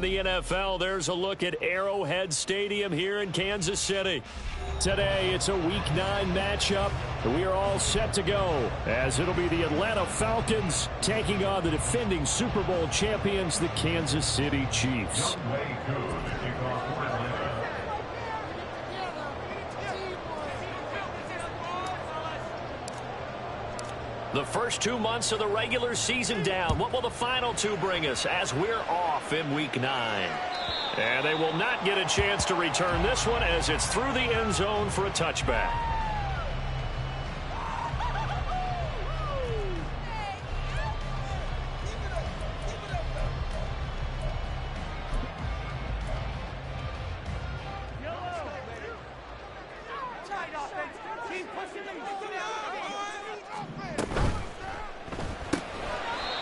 The NFL, there's a look at Arrowhead Stadium here in Kansas City. Today, it's a Week 9 matchup, and we are all set to go, as it'll be the Atlanta Falcons taking on the defending Super Bowl champions, the Kansas City Chiefs. The first 2 months of the regular season down. What will the final 2 bring us as we're off in Week 9? And they will not get a chance to return this one as it's through the end zone for a touchback.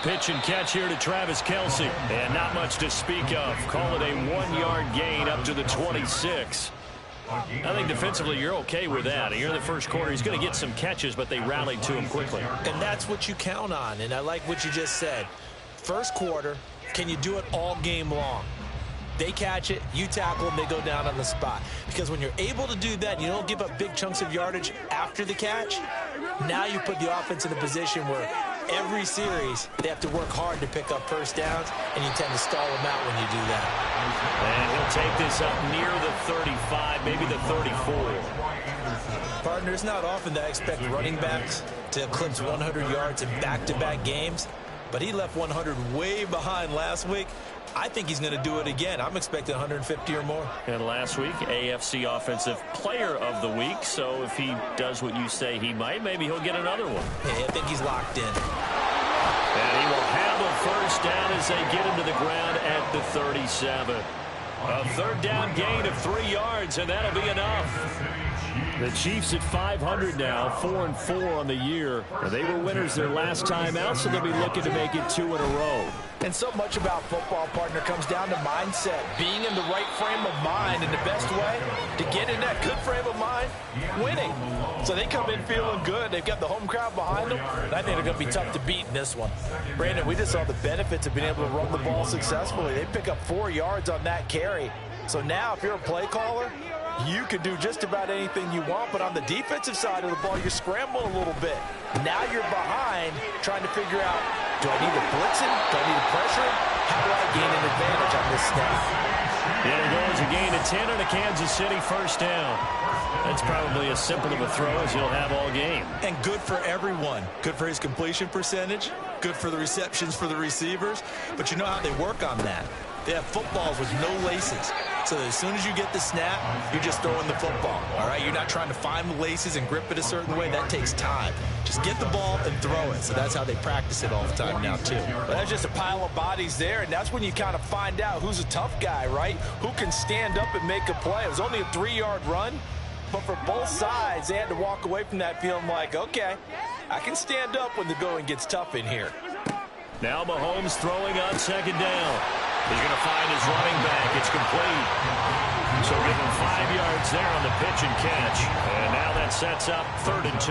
Pitch and catch here to Travis Kelce. And not much to speak of. Call it a 1-yard gain up to the 26. I think defensively you're okay with that. Here in the first quarter, he's going to get some catches, but they rallied to him quickly. And that's what you count on. And I like what you just said. First quarter, can you do it all game long? They catch it, you tackle them, they go down on the spot. Because when you're able to do that, you don't give up big chunks of yardage after the catch. Now you put the offense in a position where every series they have to work hard to pick up first downs, and you tend to stall them out when you do that. And he'll take this up near the 35, maybe the 34. Partner, it's not often that I expect running backs to eclipse 100 yards in back-to-back games, but he left 100 way behind last week. I think he's going to do it again. I'm expecting 150 or more. And last week, AFC Offensive Player of the Week. So if he does what you say he might, maybe he'll get another one. Yeah, I think he's locked in. And he will have a first down as they get him to the ground at the 37. A third down gain of 3 yards, and that'll be enough. The Chiefs at 500 now, 4-4 on the year. They were winners their last time out, so they'll be looking to make it 2 in a row. And so much about football, partner, comes down to mindset. Being in the right frame of mind, and the best way to get in that good frame of mind, winning. So they come in feeling good. They've got the home crowd behind them, and I think they're going to be tough to beat in this one. Brandon, we just saw the benefits of being able to run the ball successfully. They pick up 4 yards on that carry. So now if you're a play caller, you can do just about anything you want, but on the defensive side of the ball, you're scrambling a little bit. Now you're behind trying to figure out, do I need to blitz him? Do I need to pressure him? How do I gain an advantage on this snap? There goes a gain of 10 on a Kansas City first down. That's probably as simple of a throw as he'll have all game. And good for everyone. Good for his completion percentage. Good for the receptions for the receivers. But you know how they work on that. They have footballs with no laces. So as soon as you get the snap, you're just throwing the football. All right, you're not trying to find the laces and grip it a certain way. That takes time. Just get the ball and throw it. So that's how they practice it all the time now, too. But that's just a pile of bodies there, and that's when you kind of find out who's a tough guy, right? Who can stand up and make a play. It was only a 3-yard run, but for both sides, they had to walk away from that feeling like, okay, I can stand up when the going gets tough in here. Now Mahomes throwing on second down. He's going to find his running back. It's complete. So give him 5 yards there on the pitch and catch. And now that sets up 3rd and 2.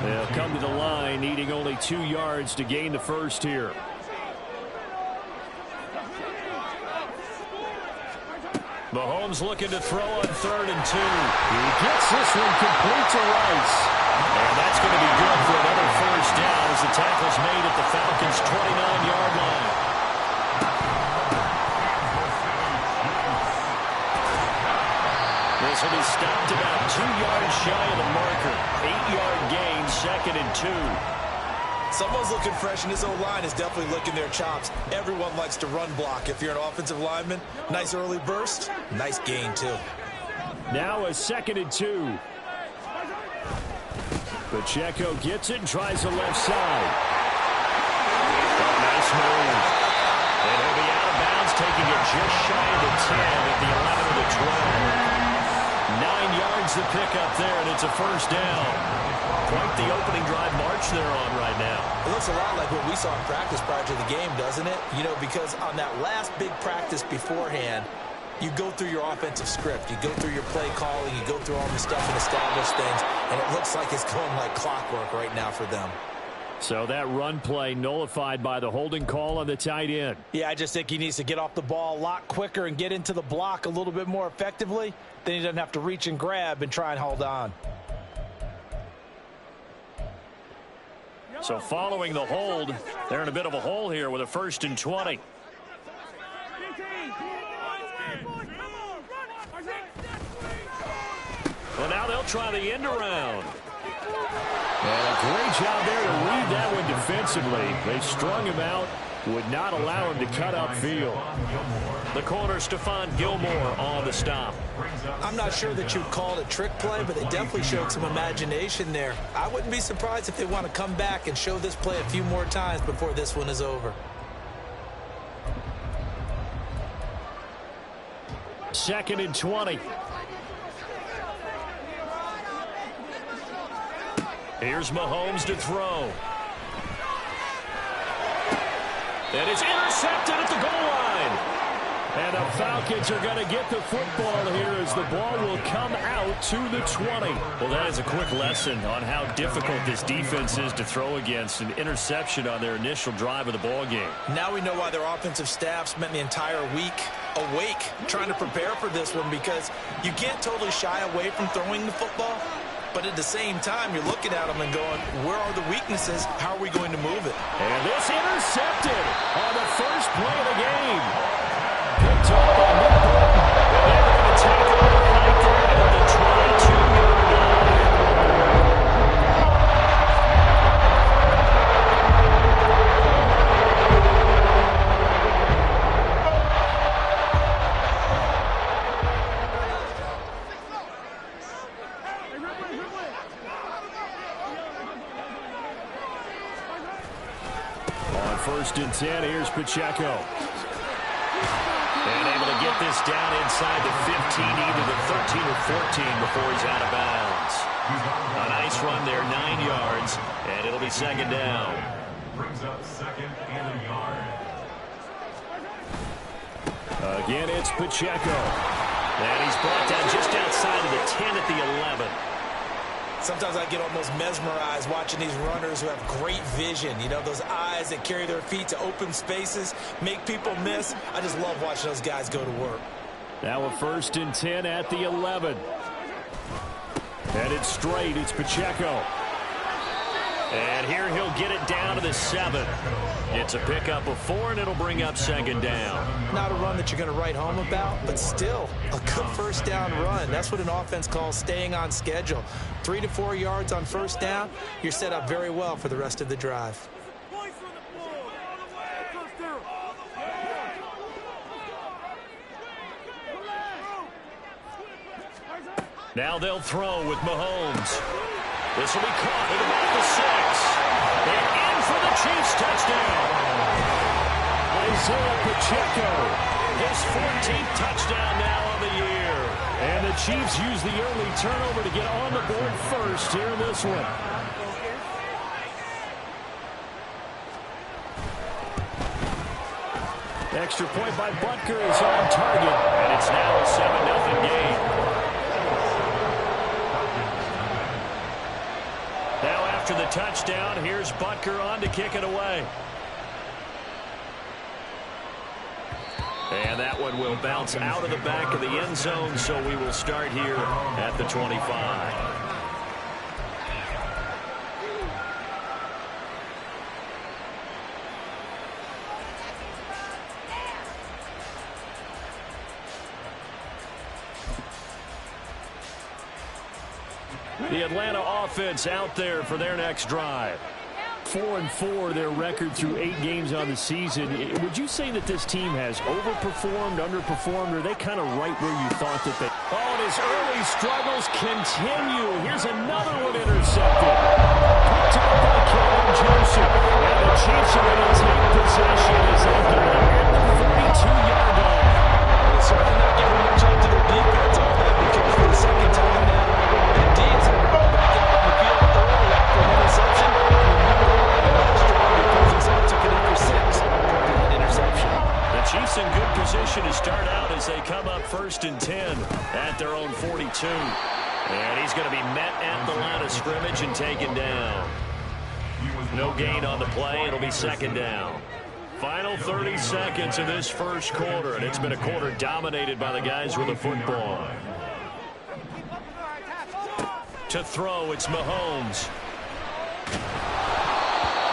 They'll come to the line needing only 2 yards to gain the first here. Mahomes looking to throw on 3rd and 2. He gets this one complete to Rice. And that's going to be good for another first down as the tackle's made at the Falcons' 29-yard line. This will be stopped about 2 yards shy of the marker. 8-yard gain, 2nd and 2. Someone's looking fresh, and this O-line is definitely licking their chops. Everyone likes to run block. If you're an offensive lineman, nice early burst, nice gain, too. Now a 2nd and 2. Pacheco gets it and tries the left side. Oh, nice move. And he'll be out of bounds, taking it just shy of the 10 at the 11 of the 12. 9 yards to pick up there, and it's a first down. Quite the opening drive march they're on right now. It looks a lot like what we saw in practice prior to the game, doesn't it? You know, because on that last big practice beforehand, you go through your offensive script. You go through your play calling. You go through all the stuff and establish things. And it looks like it's going like clockwork right now for them. So that run play nullified by the holding call on the tight end. Yeah, I just think he needs to get off the ball a lot quicker and get into the block a little bit more effectively. Then he doesn't have to reach and grab and try and hold on. So following the hold, they're in a bit of a hole here with a 1st and 20. Well, now they'll try the end around. And a great job there to read that one defensively. They strung him out, would not allow him to cut upfield. The corner, Stephon Gilmore, on the stop. I'm not sure that you'd call it a trick play, but they definitely showed some imagination there. I wouldn't be surprised if they want to come back and show this play a few more times before this one is over. 2nd and 20. Here's Mahomes to throw. And it's intercepted at the goal line. And the Falcons are going to get the football here as the ball will come out to the 20. Well, that is a quick lesson on how difficult this defense is to throw against. An interception on their initial drive of the ball game. Now we know why their offensive staff spent the entire week awake trying to prepare for this one, because you can't totally shy away from throwing the football. But at the same time, you're looking at them and going, where are the weaknesses? How are we going to move it? And this intercepted on the first play of the game. Picked up by Nick Bolton. And they're going to take over right there at the 22-yard line. On 1st and 10, here's Pacheco. And able to get this down inside the 15, either the 13 or 14 before he's out of bounds. A nice run there, 9 yards, and it'll be 2nd down. Brings up 2nd and a yard. Again, it's Pacheco. And he's brought down just outside of the 10 at the 11. Sometimes I get almost mesmerized watching these runners who have great vision. You know, those eyes that carry their feet to open spaces, make people miss. I just love watching those guys go to work. Now a 1st and 10 at the 11. Headed straight, it's Pacheco. And here he'll get it down to the 7. It's a pickup of 4, and it'll bring up 2nd down. Not a run that you're going to write home about, but still a good 1st down run. That's what an offense calls staying on schedule. 3 to 4 yards on 1st down, you're set up very well for the rest of the drive. Now they'll throw with Mahomes. This will be caught at about the 6. And in for the Chiefs touchdown. Isaiah Pacheco, his 14th touchdown now on the year. And the Chiefs use the early turnover to get on the board first here in this one. Extra point by Butker is on target. And it's now a 7-0 game. Now after the touchdown, here's Butker on to kick it away. And that one will bounce out of the back of the end zone, so we will start here at the 25. The Atlanta offense out there for their next drive. 4-4, their record through 8 games on the season. Would you say that this team has overperformed, underperformed, or are they kind of right where you thought that they... Oh, and his early struggles continue. Here's another one intercepted. Picked up by Kevin Joseph. And the Chiefs are going to take possession as they get it at the 42-yard line. They're certainly not giving much up to their defense on that, because for the 2nd time now, that Dean's had to go back out on the field early after an interception. The Chiefs in good position to start out as they come up 1st and 10 at their own 42. And he's going to be met at the line of scrimmage and taken down. No gain on the play. It'll be second down. Final 30 seconds in this first quarter, and it's been a quarter dominated by the guys with the football. To throw, it's Mahomes.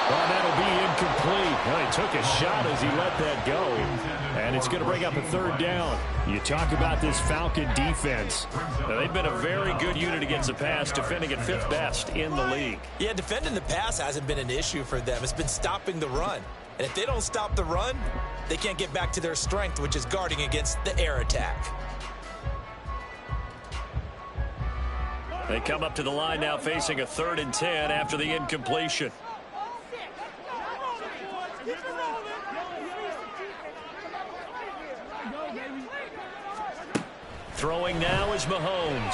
Well, that'll be incomplete. Well, he took a shot as he let that go, and it's going to bring up a third down. You talk about this Falcon defense. Now, they've been a very good unit against the pass, defending at 5th best in the league. Yeah, defending the pass hasn't been an issue for them. It's been stopping the run. And if they don't stop the run, they can't get back to their strength, which is guarding against the air attack. They come up to the line now facing a 3rd and 10 after the incompletion. Throwing now is Mahomes.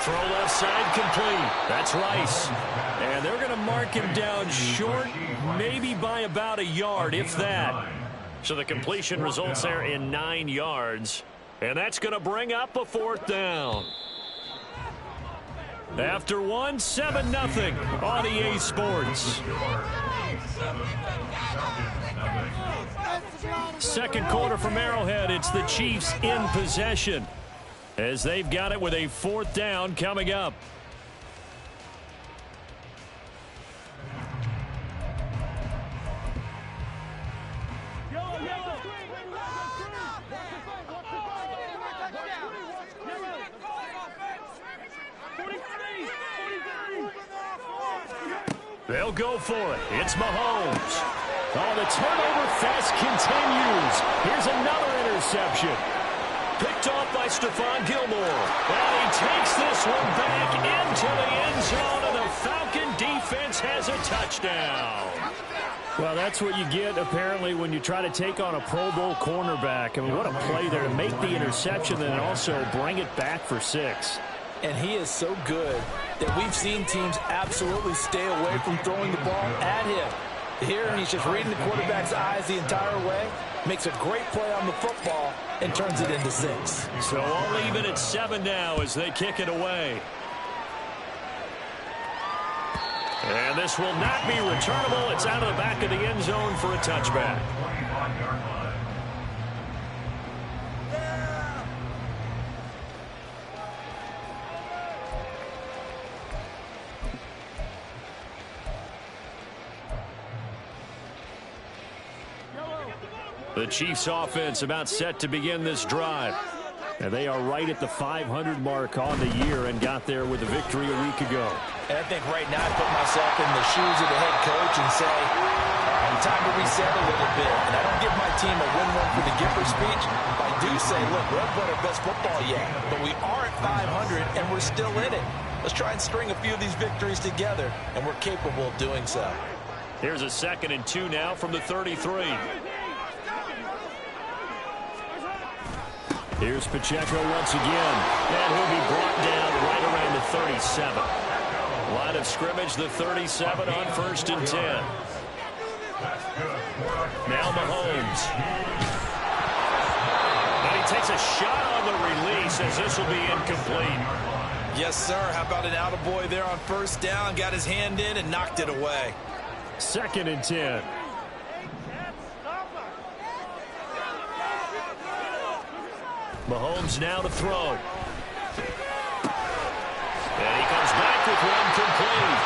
Throw left side complete. That's Rice. And they're going to mark him down short, maybe by about a yard, if that. So the completion results there in 9 yards. And that's going to bring up a 4th down. After one, 7-0 on EA Sports. Second quarter from Arrowhead. It's the Chiefs in possession, as they've got it with a 4th down coming up. They'll go for it. It's Mahomes. Oh, the turnover fest continues. Here's another interception. Picked off by Stephon Gilmore. And he takes this one back into the end zone, and the Falcon defense has a touchdown. Well, that's what you get, apparently, when you try to take on a Pro Bowl cornerback. I mean, what a play there to make the interception and also bring it back for 6. And he is so good that we've seen teams absolutely stay away from throwing the ball at him. Here, he's just reading the quarterback's eyes the entire way, makes a great play on the football, and turns it into 6. So all even at 7 now as they kick it away. And this will not be returnable. It's out of the back of the end zone for a touchback. The Chiefs offense about set to begin this drive. And they are right at the 500 mark on the year and got there with a victory a week ago. And I think right now I put myself in the shoes of the head coach and say, all right, time to reset a little bit. And I don't give my team a win-win for the Gipper speech. But I do say, look, we haven't played our best football yet. But we are at 500 and we're still in it. Let's try and string a few of these victories together. And we're capable of doing so. Here's a 2nd and 2 now from the 33. Here's Pacheco once again. And he'll be brought down right around the 37. Line of scrimmage, the 37 on 1st and 10. Now Mahomes. And he takes a shot on the release as this will be incomplete. Yes, sir. How about an attaboy there on 1st down? Got his hand in and knocked it away. 2nd and 10. Mahomes now to throw. And he comes back with one complete.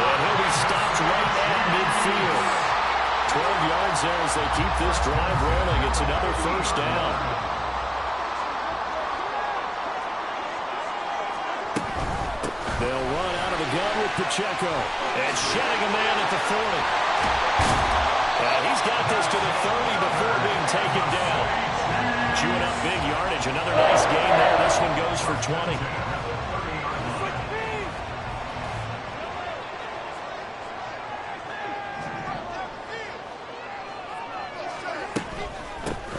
And he'll be stopped right at midfield. 12 yards there as they keep this drive rolling. It's another 1st down. They'll run out of the gun with Pacheco. And shedding a man at the 40. And he's got this to the 30 before being taken down. Chewing up big yardage. Another nice gain there. This one goes for 20.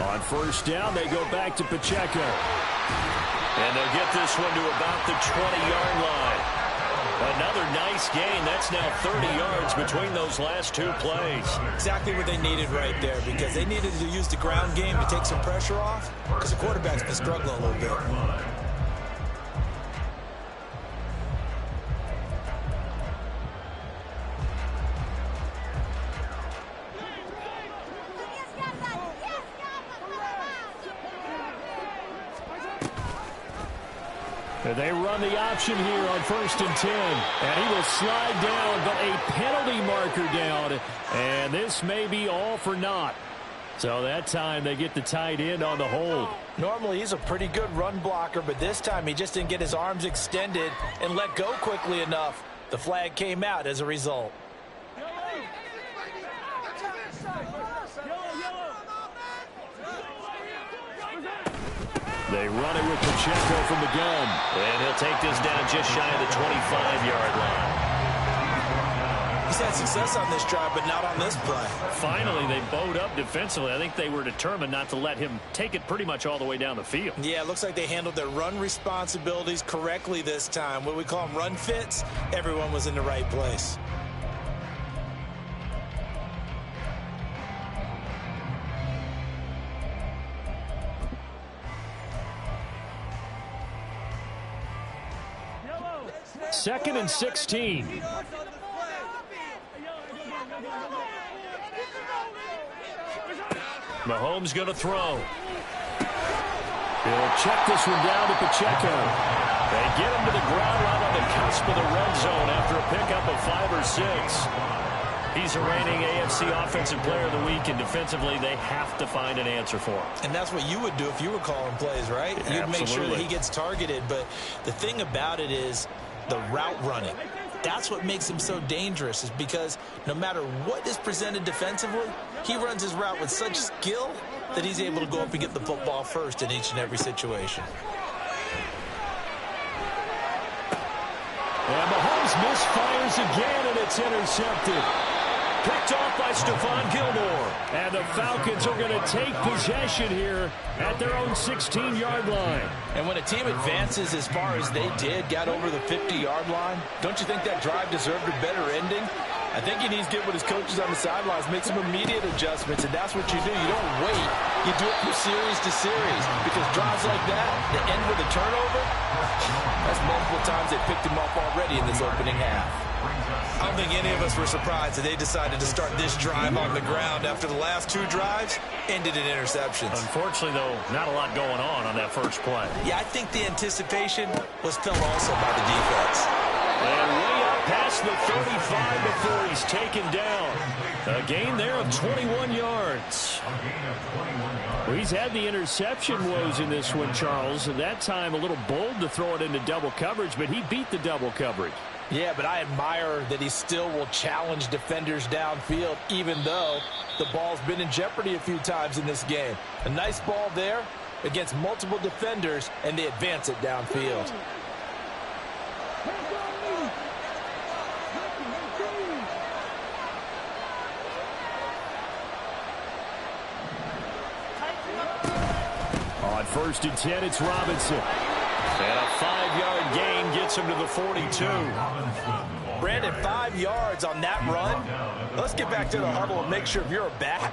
On 1st down, they go back to Pacheco. And they'll get this one to about the 20-yard line. Another nice gain. That's now 30 yards between those last 2 plays. Exactly what they needed right there, because they needed to use the ground game to take some pressure off, because the quarterback's been struggling a little bit. They run the option here on 1st and 10. And he will slide down, but a penalty marker down. And this may be all for naught. So that time they get the tight end on the hold. Normally he's a pretty good run blocker, but this time he just didn't get his arms extended and let go quickly enough. The flag came out as a result. They run it with Pacheco from the gun. And he'll take this down just shy of the 25-yard line. He's had success on this drive, but not on this play. Finally, they bowed up defensively. I think they were determined not to let him take it pretty much all the way down the field. Yeah, it looks like they handled their run responsibilities correctly this time. What we call them run fits, everyone was in the right place. Second and 16. Mahomes going to throw. He'll check this one down to Pacheco. They get him to the ground right on the cusp of the red zone after a pickup of 5 or 6. He's a reigning AFC Offensive Player of the Week, and defensively they have to find an answer for him. And that's what you would do if you were calling plays, right? You'd make sure that he gets targeted. But the thing about it is the route running. That's what makes him so dangerous, is because no matter what is presented defensively, he runs his route with such skill that he's able to go up and get the football first in each and every situation. And Mahomes misfires again, and it's intercepted. Picked off by Stephon Gilmore. And the Falcons are going to take possession here at their own 16-yard line. And when a team advances as far as they did, got over the 50-yard line, don't you think that drive deserved a better ending? I think he needs to get with his coaches on the sidelines, make some immediate adjustments, and that's what you do. You don't wait. You do it from series to series, because drives like that, that end with a turnover, that's multiple times they picked him up already in this opening half. I don't think any of us were surprised that they decided to start this drive on the ground after the last 2 drives ended in interceptions. Unfortunately, though, not a lot going on that first play. Yeah, I think the anticipation was felt also by the defense. And way up past the 35 before he's taken down. A gain there of 21 yards. Well, he's had the interception woes in this one, Charles, and that time a little bold to throw it into double coverage, but he beat the double coverage. Yeah, but I admire that he still will challenge defenders downfield, even though the ball's been in jeopardy a few times in this game. A nice ball there against multiple defenders, and they advance it downfield. On 1st and 10, it's Robinson. And a 5-yard gain gets him to the 42. Brandon, 5 yards on that run. Let's get back to the huddle and make sure if you're a back,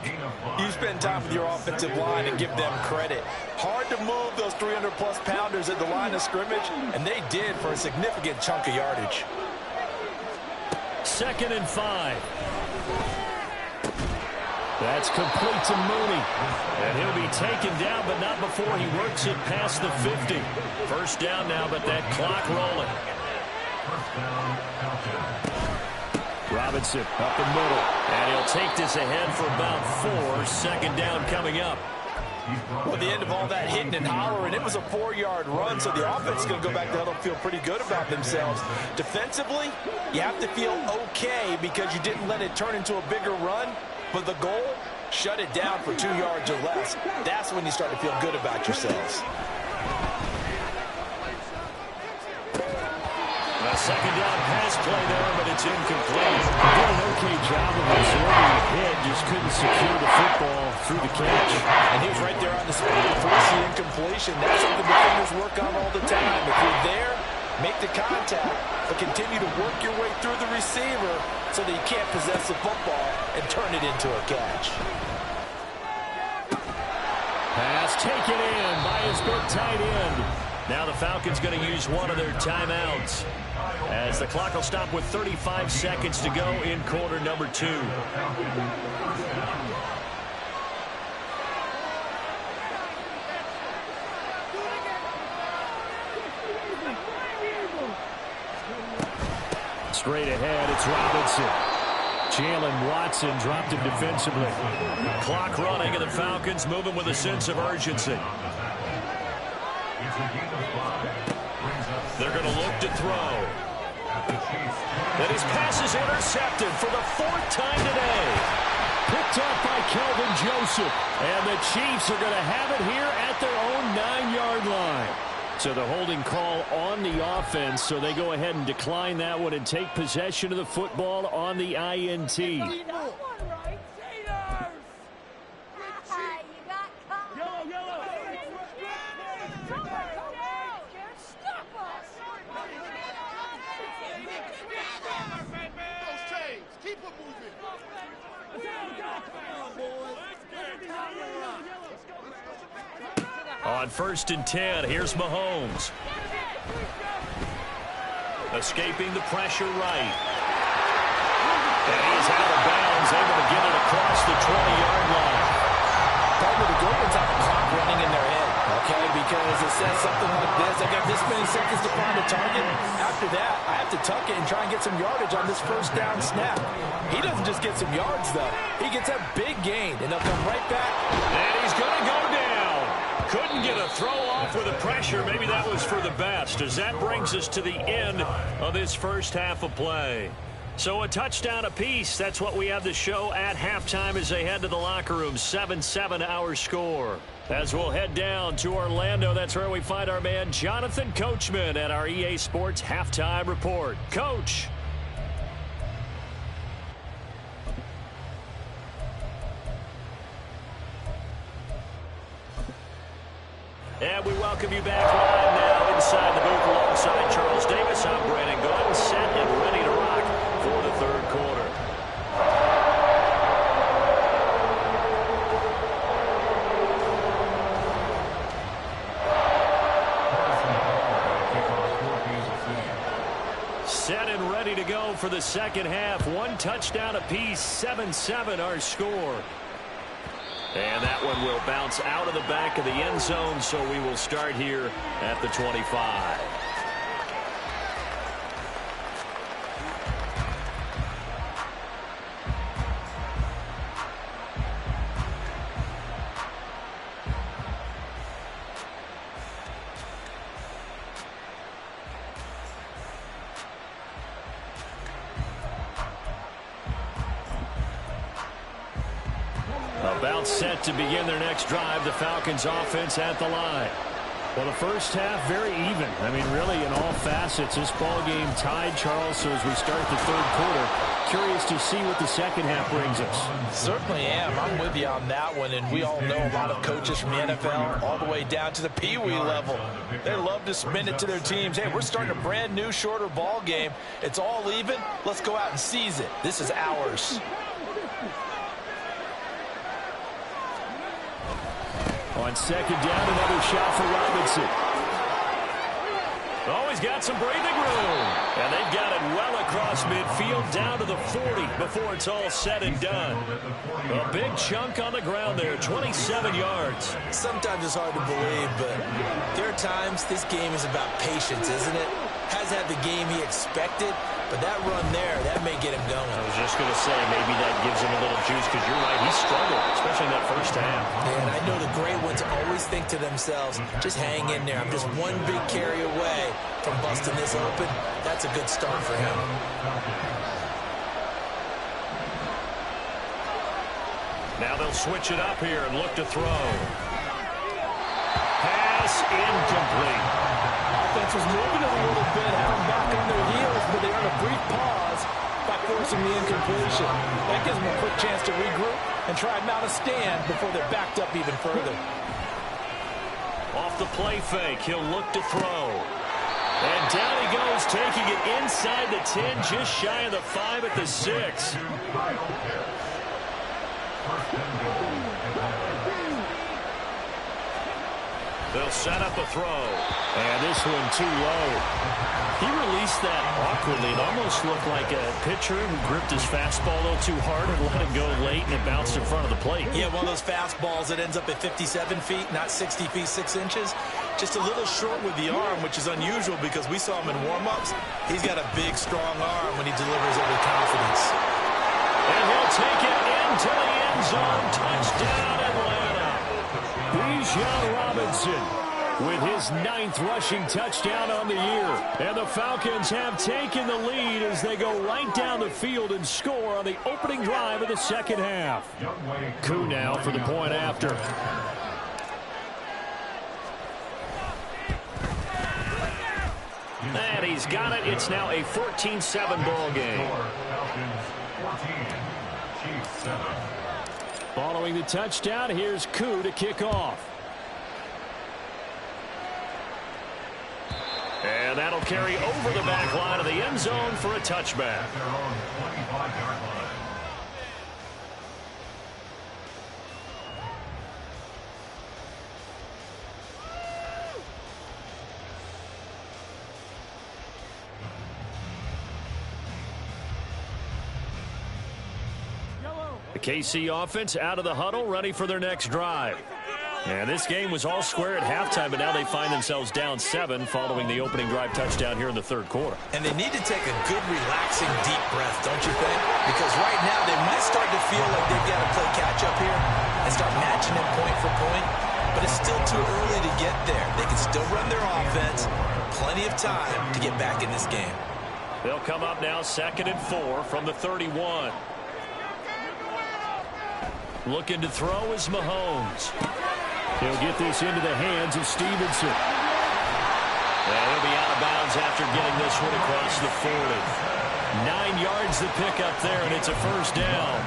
you spend time with your offensive line and give them credit. Hard to move those 300-plus pounders at the line of scrimmage, and they did for a significant chunk of yardage. 2nd and 5. That's complete to Mooney. And he'll be taken down, but not before he works it past the 50. First down now, but that clock rolling. Robinson up the middle. And he'll take this ahead for about 4. 2nd down coming up. Well, at the end of all that hitting and hollering, it was a 4-yard run, so the offense is going to go back to huddle and feel pretty good about themselves. Defensively, you have to feel okay because you didn't let it turn into a bigger run. But the goal, shut it down for 2 yards or less. That's when you start to feel good about yourselves. A 2nd down pass play there, but it's incomplete. Did an okay job of absorbing the hit, just couldn't secure the football through the catch. And he was right there on the spot to force the incompletion. That's what the defenders work on all the time. If you're there, make the contact, but continue to work your way through the receiver so that you can't possess the football and turn it into a catch. Pass taken in by his big tight end. Now the Falcons going to use one of their timeouts as the clock will stop with 35 seconds to go in quarter number 2. Straight ahead, it's Robinson. Jalen Watson dropped him defensively. Clock running, and the Falcons moving with a sense of urgency. They're going to look to throw. And his pass is intercepted for the 4th time today. Picked up by Kelvin Joseph. And the Chiefs are going to have it here at their own 9-yard line. So the holding call on the offense, so they go ahead and decline that one and take possession of the football on the INT. On 1st and 10, here's Mahomes. Escaping the pressure right. And he's out of bounds, able to get it across the 20-yard line. Part of the good ones have a clock running in their head, okay? Because it says something like this. I got this many seconds to find a target. After that, I have to tuck it and try and get some yardage on this 1st down snap. He doesn't just get some yards, though. He gets a big gain, and they'll come right back. And he's going to go down. Couldn't get a throw off with the pressure. Maybe that was for the best, as that brings us to the end of this first half of play. So a touchdown apiece. That's what we have to show at halftime as they head to the locker room. 7-7 our score. As we'll head down to Orlando, that's where we find our man Jonathan Coachman at our EA Sports Halftime Report. Coach. And we welcome you back live now inside the booth alongside Charles Davis. I'm Brandon Gordon, set and ready to rock for the 3rd quarter. Set and ready to go for the 2nd half. 1 touchdown apiece, 7-7 our score. And that one will bounce out of the back of the end zone, so we will start here at the 25. About set to begin their next drive. The Falcons offense at the line. Well, the first half, very even. I mean, really, in all facets, this ball game tied, Charles. So as we start the 3rd quarter, curious to see what the 2nd half brings us. Certainly am. I'm with you on that one. And we all know a lot of coaches from the NFL all the way down to the Pee-wee level. They love to spin it to their teams. Hey, we're starting a brand new, shorter ball game. It's all even. Let's go out and seize it. This is ours. On 2nd down, another shot for Robinson. Oh, he's got some breathing room. And they've got it well across midfield down to the 40 before it's all said and done. A big chunk on the ground there, 27 yards. Sometimes it's hard to believe, but there are times this game is about patience, isn't it? Has had the game he expected, but that run there, that may get him going. I was just going to say, maybe that gives him a little juice, because you're right, he struggled, especially in that first half. And I know the great ones always think to themselves, just hang in there. I'm just one big carry away from busting this open. That's a good start for him. Now they'll switch it up here and look to throw. Pass incomplete. Offense was moving a little bit, had them back on their heels, but they earned a brief pause by forcing the incompletion. That gives them a quick chance to regroup and try and mount a stand before they're backed up even further. Off the play fake, he'll look to throw. And down he goes, taking it inside the 10, just shy of the 5 at the 6. They'll set up a throw. And this one too low. He released that awkwardly. It almost looked like a pitcher who gripped his fastball a little too hard and let it go late, and it bounced in front of the plate. Yeah, one of those fastballs that ends up at 57 feet, not 60 feet, 6 inches. Just a little short with the arm, which is unusual because we saw him in warm-ups. He's got a big, strong arm when he delivers it with confidence. And he'll take it into the end zone. Touchdown, Atlanta. Bijan Robinson with his 9th rushing touchdown on the year. And the Falcons have taken the lead as they go right down the field and score on the opening drive of the second half. Koo now for the point after. And he's got it. It's now a 14-7 ball game. Following the touchdown, here's Koo to kick off. And that'll carry over the back line of the end zone for a touchback. The KC offense out of the huddle, ready for their next drive. And this game was all square at halftime, but now they find themselves down 7 following the opening drive touchdown here in the third quarter. And they need to take a good, relaxing, deep breath, don't you think? Because right now they might start to feel like they've got to play catch-up here and start matching it point for point. But it's still too early to get there. They can still run their offense. Plenty of time to get back in this game. They'll come up now 2nd and 4 from the 31. Looking to throw is Mahomes. He'll get this into the hands of Stevenson. And he'll be out of bounds after getting this one across the 40. 9 yards to pick up there, and it's a first down.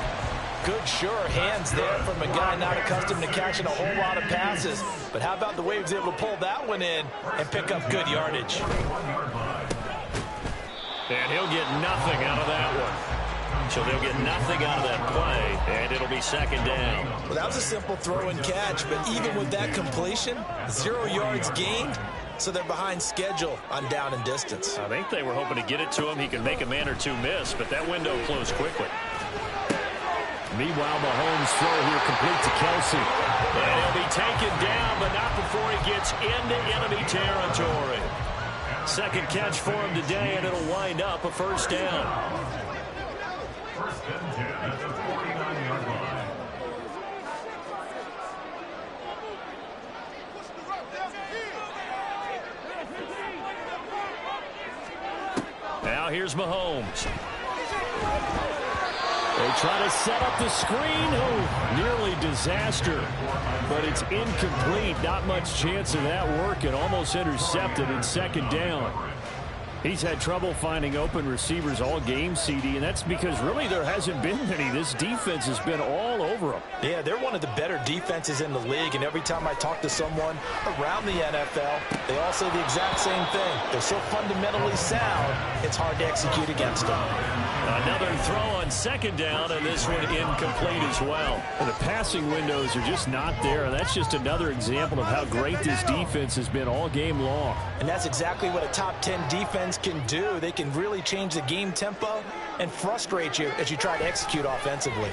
Good, sure hands there from a guy not accustomed to catching a whole lot of passes. But how about the way he was able to pull that one in and pick up good yardage? And he'll get nothing out of that one. So they'll get nothing out of that play, and it'll be 2nd down. Well, that was a simple throw and catch, but even with that completion, 0 yards gained, so they're behind schedule on down and distance. I think they were hoping to get it to him. He could make a man or two miss, but that window closed quickly. Meanwhile, Mahomes' throw here complete to Kelsey. And he'll be taken down, but not before he gets into enemy territory. 2nd catch for him today, and it'll wind up a first down. First and 10 at the 49-yard line. Now here's Mahomes. They try to set up the screen. Oh, nearly disaster. But it's incomplete. Not much chance of that working. Almost intercepted in 2nd down. He's had trouble finding open receivers all game, CD, and that's because really there hasn't been many. This defense has been all over them. Yeah, they're one of the better defenses in the league, and every time I talk to someone around the NFL, they all say the exact same thing. They're so fundamentally sound, it's hard to execute against them. Another throw on 2nd down, and this one incomplete as well. And the passing windows are just not there, and that's just another example of how great this defense has been all game long. And that's exactly what a top 10 defense can do. They can really change the game tempo and frustrate you as you try to execute offensively.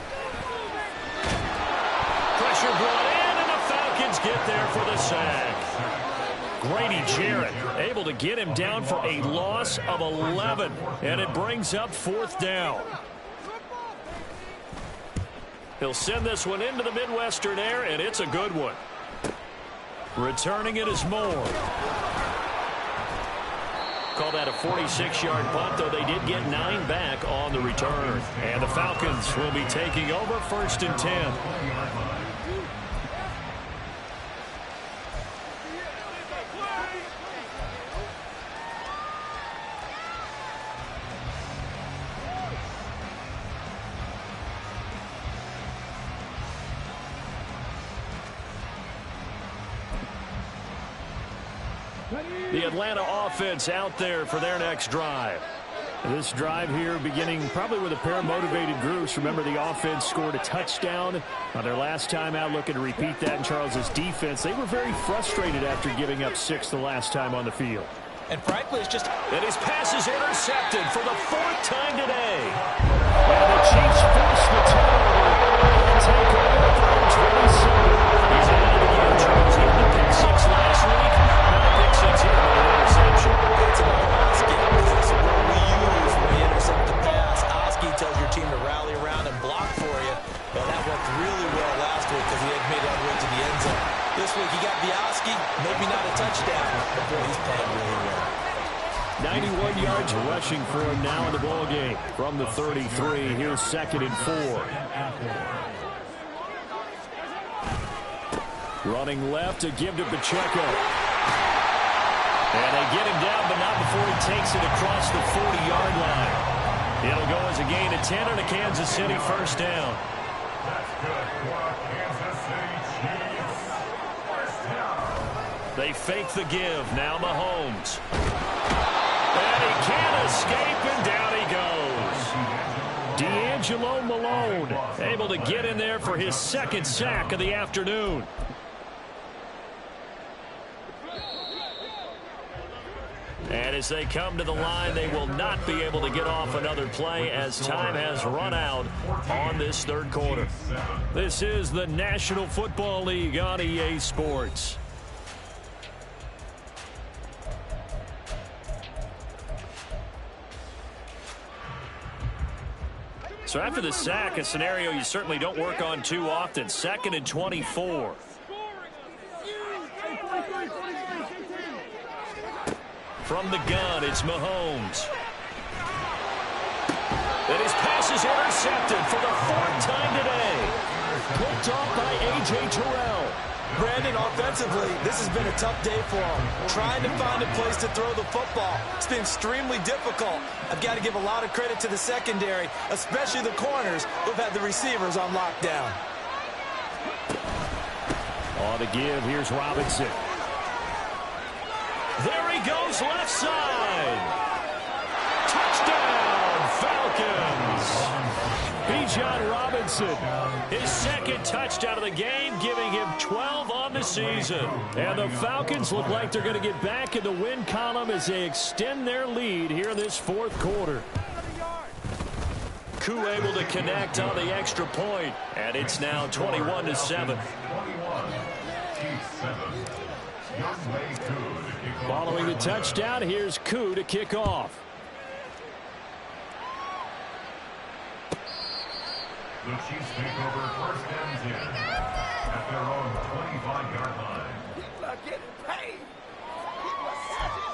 Pressure brought in, and the Falcons get there for the sack. Grady Jarrett able to get him down for a loss of 11, and it brings up 4th down. He'll send this one into the Midwestern air, and it's a good one. Returning it is Moore. Call that a 46-yard punt, though they did get 9 back on the return. And the Falcons will be taking over 1st and 10. The Atlanta offense out there for their next drive. This drive here beginning probably with a pair of motivated groups. Remember, the offense scored a touchdown on their last time out, looking to repeat that in Charles's defense. They were very frustrated after giving up 6 the last time on the field. And frankly, it's just... And his pass is intercepted for the 4th time today. And the Chiefs force the turnover. Take over from 27. He's ahead of the game, Charles. He had a pick 6 last week. Now a pick 6 here with an interception. That's another Oski. This is what we use when we intercept the pass. Oski tells your team to rally around and block for you. Well, that worked really well last week because he had made it all the way to the end zone. This week he got the Oski, maybe not a touchdown, but boy, he's playing really well. 91 yards rushing for him now in the ball game from the 33. Here's 2nd and 4. Running left to give to Pacheco. And they get him down, but not before he takes it across the 40-yard line. It'll go as a gain of 10 and a Kansas City first down. That's good for a Kansas City Chiefs. First down. They fake the give. Now Mahomes. And he can't escape, and down he goes. D'Angelo Malone able to get in there for his 2nd sack of the afternoon. And as they come to the line, they will not be able to get off another play as time has run out on this 3rd quarter. This is the National Football League on EA Sports. So after the sack, a scenario you certainly don't work on too often. 2nd and 24. From the gun, it's Mahomes. And his pass is intercepted for the 4th time today. Picked off by A.J. Terrell. Brandon, offensively, this has been a tough day for him. Trying to find a place to throw the football. It's been extremely difficult. I've got to give a lot of credit to the secondary, especially the corners who've had the receivers on lockdown. On the give, here's Robinson. There he goes, left side. Touchdown, Falcons. Bijan Robinson, his 2nd touchdown of the game, giving him 12 on the season. And the Falcons look like they're going to get back in the win column as they extend their lead here in this 4th quarter. Koo able to connect on the extra point, and it's now 21-7. Following the touchdown, here's Koo to kick off. The Chiefs take over 1st and 10 at their own 25-yard line. People are getting paid. People are savage.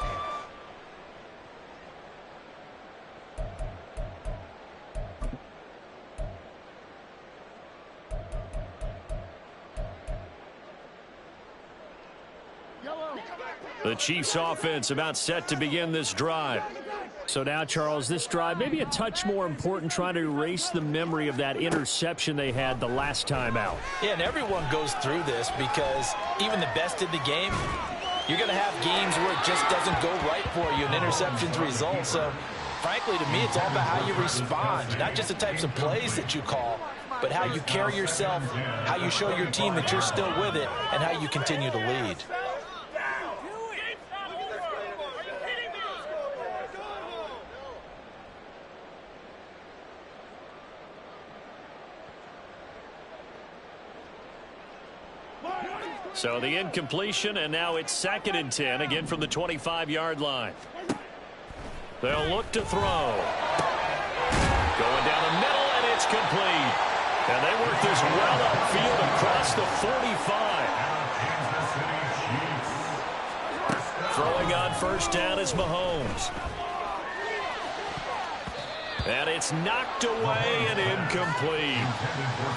The Chiefs offense about set to begin this drive. So now, Charles, this drive maybe a touch more important, trying to erase the memory of that interception they had the last time out. Yeah, and everyone goes through this because even the best in the game, you're going to have games where it just doesn't go right for you and interceptions result. So, frankly, to me, it's all about how you respond, not just the types of plays that you call, but how you carry yourself, how you show your team that you're still with it, and how you continue to lead. So the incompletion, and now it's 2nd and 10, again from the 25-yard line. They'll look to throw. Going down the middle, and it's complete. And they work this well upfield across the 45. Throwing on 1st down is Mahomes. And it's knocked away and incomplete.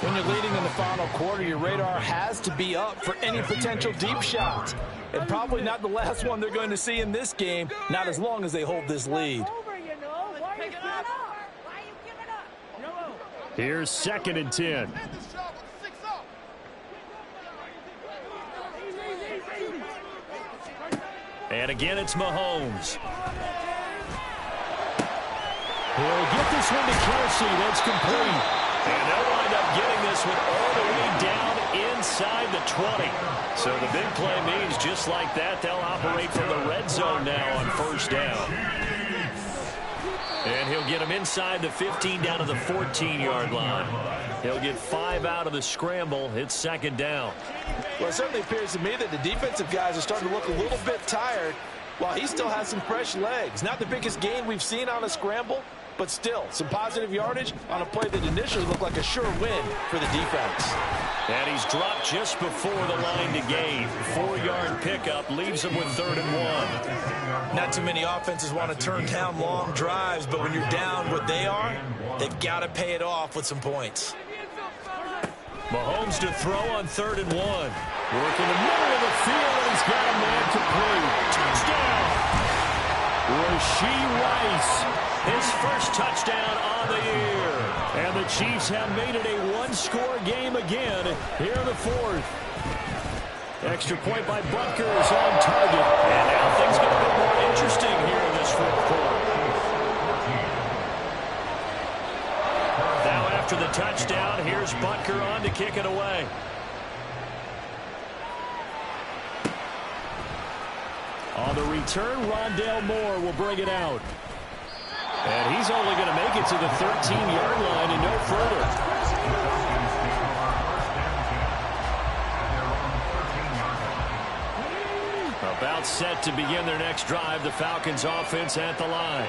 When you're leading in the final quarter, your radar has to be up for any potential deep shots. And probably not the last one they're going to see in this game, not as long as they hold this lead. Here's 2nd and 10. And again, it's Mahomes. He'll get this one to Kelsey. That's complete. And they'll wind up getting this one all the way down inside the 20. So the big play means just like that, they'll operate from the red zone now on first down. And he'll get him inside the 15 down to the 14-yard line. He'll get 5 out of the scramble. It's second down. Well, it certainly appears to me that the defensive guys are starting to look a little bit tired while he still has some fresh legs. Not the biggest gain we've seen on a scramble, but still some positive yardage on a play that initially looked like a sure win for the defense. And he's dropped just before the line to gain. 4-yard pickup leaves him with 3rd and 1. Not too many offenses want to turn down long drives, but when you're down what they are, they've got to pay it off with some points. Mahomes to throw on 3rd and 1. Work in the middle of the field, and he's got a man complete. Touchdown! Rashee Rice, his first touchdown on the year. And the Chiefs have made it a one-score game again here in the 4th. Extra point by Butker is on target. And now things get a bit more interesting here in this 4th quarter. Now after the touchdown, here's Butker on to kick it away. On the return, Rondale Moore will bring it out. And he's only going to make it to the 13-yard line and no further. About set to begin their next drive, the Falcons offense at the line.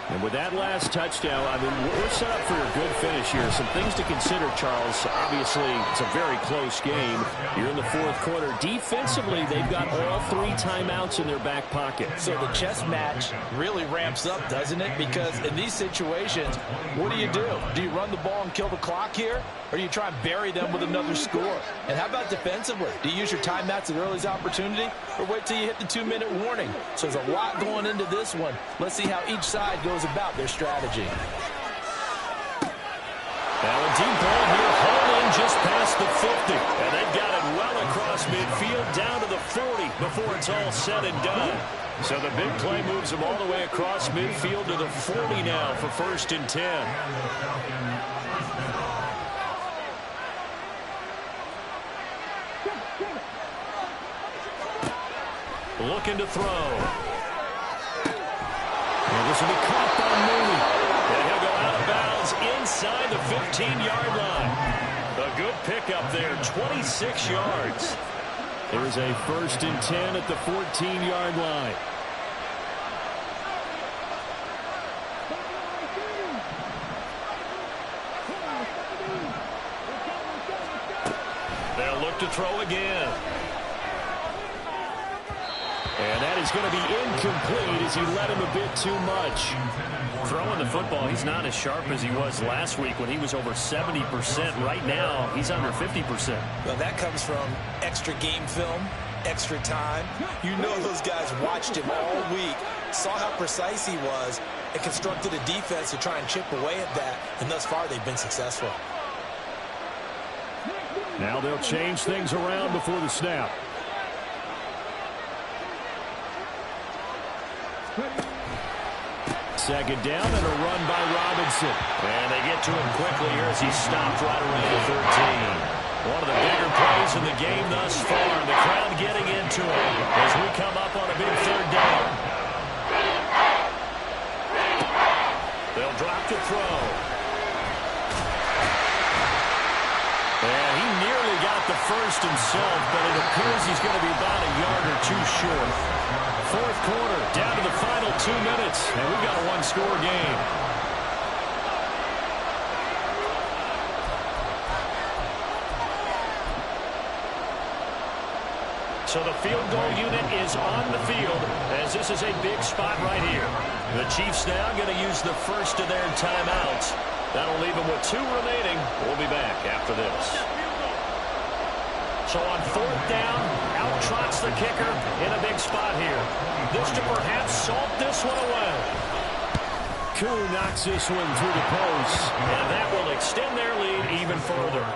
And with that last touchdown, I mean, we're set up for a good finish here. Some things to consider, Charles. Obviously, it's a very close game. You're in the 4th quarter. Defensively, they've got all 3 timeouts in their back pocket. So the chess match really ramps up, doesn't it? Because in these situations, what do? Do you run the ball and kill the clock here? Or do you try and bury them with another score? And how about defensively? Do you use your timeouts at early's opportunity? Or wait till you hit the 2-minute warning? So there's a lot going into this one. Let's see how each side goes about their strategy. Now a deep ball here, Holland just past the 50. And they've got it well across midfield down to the 40 before it's all said and done. So the big play moves them all the way across midfield to the 40 now for 1st and 10. Looking to throw. And this will be caught by Mooney. And he'll go out of bounds inside the 15-yard line. A good pickup there, 26 yards. There's a 1st and 10 at the 14-yard line. They'll look to throw again. And that is going to be incomplete as he led him a bit too much. Throwing the football, he's not as sharp as he was last week when he was over 70%. Right now, he's under 50%. Well, that comes from extra game film, extra time. You know those guys watched him all week, saw how precise he was, and constructed a defense to try and chip away at that. And thus far, they've been successful. Now they'll change things around before the snap. Second down and a run by Robinson. And they get to him quickly here as he's stopped right around the 13. One of the bigger plays in the game thus far. The crowd getting into it as we come up on a big 3rd down. They'll drop to throw. And he nearly got the first himself, but it appears he's going to be about a yard or 2 short. 4th quarter, down to the final 2 minutes, and we've got a one-score game. So the field goal unit is on the field, as this is a big spot right here. The Chiefs now going to use the first of their timeouts. That'll leave them with 2 remaining. We'll be back after this. So on 4th down, out trots the kicker in a big spot here. This to perhaps salt this one away. Koo knocks this one through the post. And that will extend their lead even further.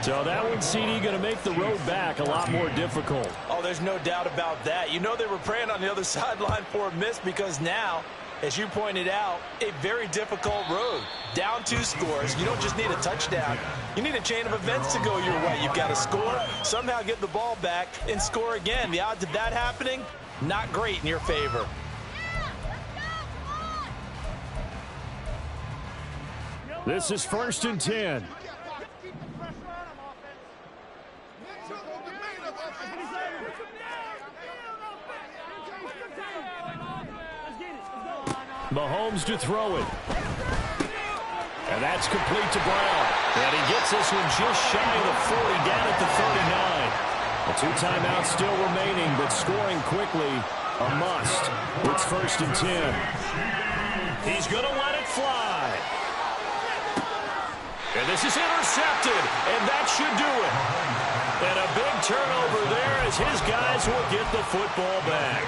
So that one, CD, going to make the road back a lot more difficult. Oh, there's no doubt about that. You know they were praying on the other sideline for a miss because now As you pointed out, a very difficult road. Down 2 scores. You don't just need a touchdown. You need a chain of events to go your way. You've got to score, somehow get the ball back, and score again. The odds of that happening, not great in your favor. This is 1st and 10. Mahomes to throw it. And that's complete to Brown. And he gets this one just shy of the 40, down at the 39. The 2 timeouts still remaining, but scoring quickly, a must. It's 1st and 10. He's going to let it fly. And this is intercepted, and that should do it. And a big turnover there as his guys will get the football back.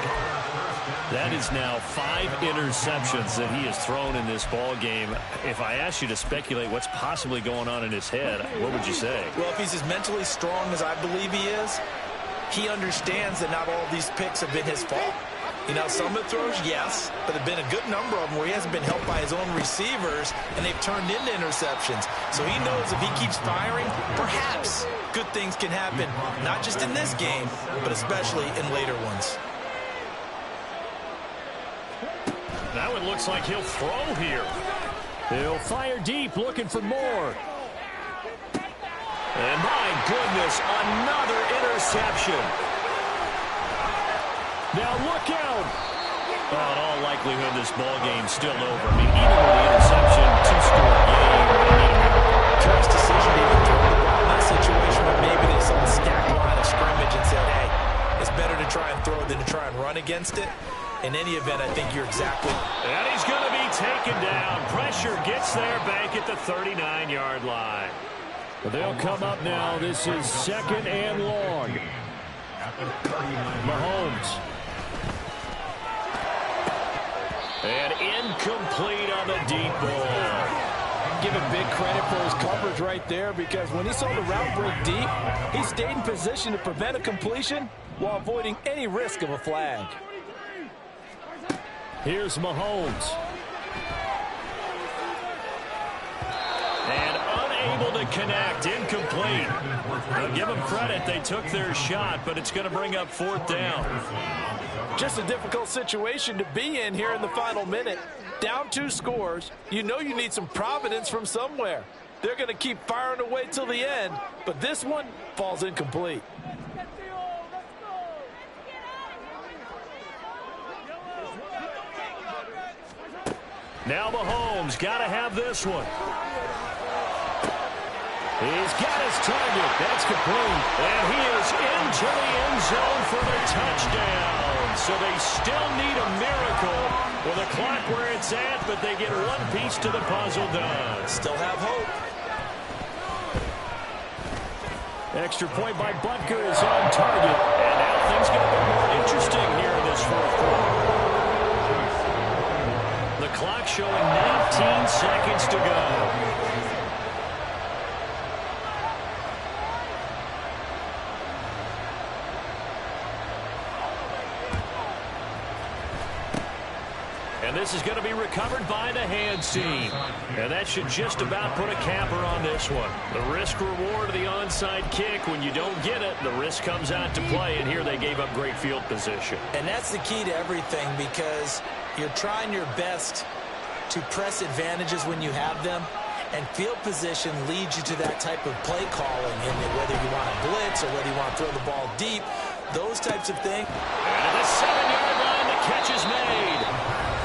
That is now 5 interceptions that he has thrown in this ball game. If I asked you to speculate what's possibly going on in his head, what would you say? Well, if he's as mentally strong as I believe he is, he understands that not all of these picks have been his fault. You know, some of the throws, yes, but there have been a good number of them where he hasn't been helped by his own receivers, and they've turned into interceptions. So he knows if he keeps firing, perhaps good things can happen, not just in this game, but especially in later ones. Now it looks like he'll throw here. He'll fire deep, looking for more. And my goodness, another interception. Now look out. Well, in all likelihood, this ball game's still over. I mean, even with the interception, 2-score game. Choice decision to even throw the ball in that situation, but maybe they saw the stacked line of scrimmage and said, hey, it's better to try and throw than to try and run against it. In any event, I think you're exactly... And he's going to be taken down. Pressure gets there back at the 39-yard line. They'll come up now. This is 2nd and long. Mahomes. And incomplete on the deep ball. Give him big credit for his coverage right there, because when he saw the route break deep, he stayed in position to prevent a completion while avoiding any risk of a flag. Here's Mahomes. And unable to connect, incomplete. I'll give them credit, they took their shot, but it's going to bring up 4th down. Just a difficult situation to be in here in the final minute. Down 2 scores, you know you need some providence from somewhere. They're going to keep firing away till the end, but this one falls incomplete. Now Mahomes got to have this one. He's got his target. That's complete. And he is into the end zone for the touchdown. So they still need a miracle with the clock where it's at, but they get one piece to the puzzle done. Still have hope. Extra point by Butker is on target. And now things get a bit more interesting here in this 4th quarter. The clock showing 19 seconds to go. And this is going to be recovered by the hands team. And that should just about put a capper on this one. The risk-reward of the onside kick, when you don't get it, the risk comes out to play. And here they gave up great field position. And that's the key to everything, because you're trying your best to press advantages when you have them. And field position leads you to that type of play calling. And whether you want to blitz or whether you want to throw the ball deep, those types of things. And at the 7-yard line, the catch is made.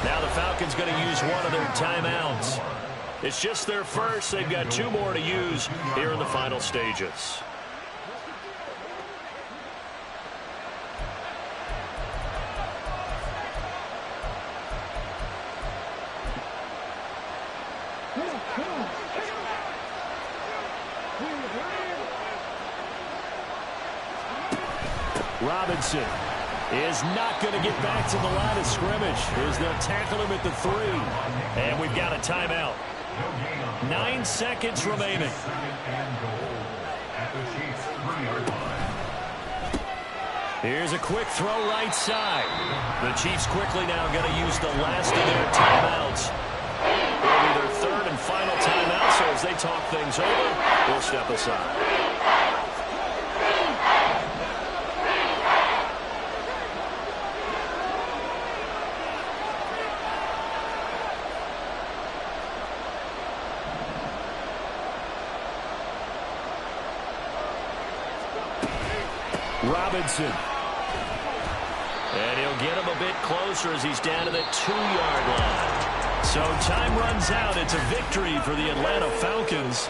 Now the Falcons going to use one of their timeouts. It's just their first. They've got 2 more to use here in the final stages. Robinson is not going to get back to the line of scrimmage as they'll tackle him at the 3. And we've got a timeout. 9 seconds remaining. Here's a quick throw right side. The Chiefs quickly now going to use the last of their timeouts. It'll be their third and final timeout, so as they talk things over, we'll step aside. Robinson. And he'll get him a bit closer as he's down to the 2-yard line. So time runs out. It's a victory for the Atlanta Falcons.